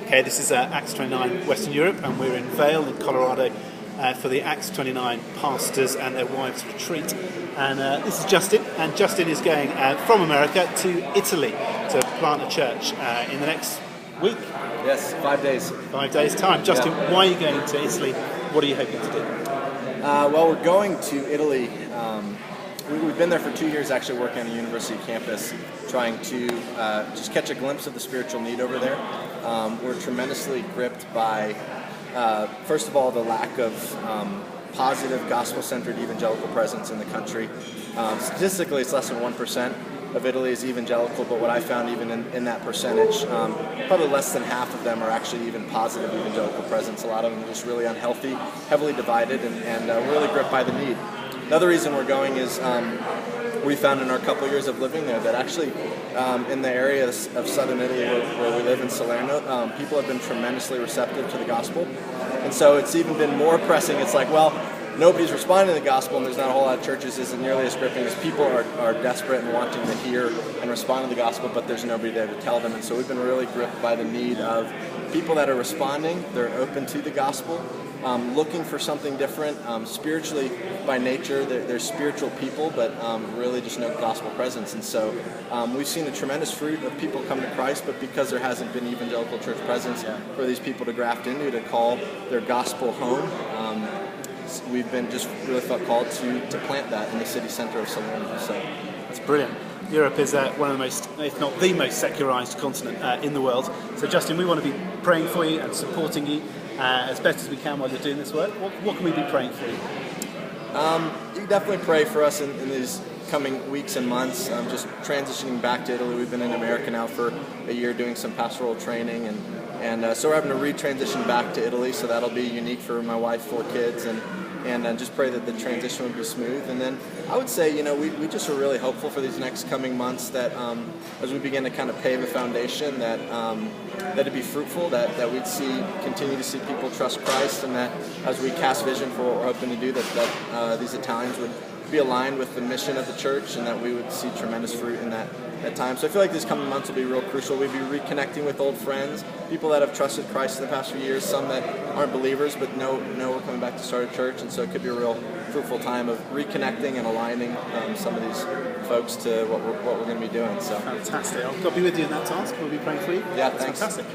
Okay, this is Acts 29 Western Europe, and we're in Vail in Colorado for the Acts 29 pastors and their wives retreat. And this is Justin, and Justin is going from America to Italy to plant a church in the next week. Yes, 5 days. 5 days' time. Justin, why are you going to Italy? What are you hoping to do? Well, we're going to Italy. We've been there for 2 years, actually working on a university campus, trying to just catch a glimpse of the spiritual need over there. We're tremendously gripped by, first of all, the lack of positive gospel-centered evangelical presence in the country. Statistically, it's less than 1% of Italy is evangelical, but what I found even in that percentage, probably less than half of them are actually even positive evangelical presence. A lot of them are just really unhealthy, heavily divided, and we're really gripped by the need. Another reason we're going is we found in our couple years of living there that actually in the areas of southern Italy where we live in Salerno, people have been tremendously receptive to the gospel. And so it's even been more pressing. It's like, well, nobody's responding to the gospel and there's not a whole lot of churches isn't nearly as gripping as people are desperate and wanting to hear and respond to the gospel, but there's nobody there to tell them. And so we've been really gripped by the need of people that are responding, they're open to the gospel, looking for something different, spiritually by nature, they're spiritual people, but really just no gospel presence. And so we've seen a tremendous fruit of people come to Christ, but because there hasn't been evangelical church presence for these people to graft into, to call their gospel home, we've been just really felt called to plant that in the city center of Salerno. So that's brilliant. Europe is one of the most, if not the most secularized continent in the world. So Justin, we want to be praying for you and supporting you as best as we can while you're doing this work. What can we be praying for you? You can definitely pray for us in these coming weeks and months. Just transitioning back to Italy. We've been in America now for a year doing some pastoral training, and so we're having to re-transition back to Italy, so that'll be unique for my wife, 4 kids, and just pray that the transition would be smooth. And then I would say, we just are really hopeful for these next coming months that as we begin to kind of pave a foundation, that it'd be fruitful, that we'd continue to see people trust Christ, and that as we cast vision for what we're hoping to do, that these Italians would be aligned with the mission of the church, and that we would see tremendous fruit in that time. So I feel like these coming months will be real crucial. We'll be reconnecting with old friends, people that have trusted Christ in the past few years, some that aren't believers but know we're coming back to start a church, and so it could be a real fruitful time of reconnecting and aligning some of these folks to what we're going to be doing. So fantastic. I'll be with you in that task. We'll be praying for you. Yeah, That's thanks. Fantastic.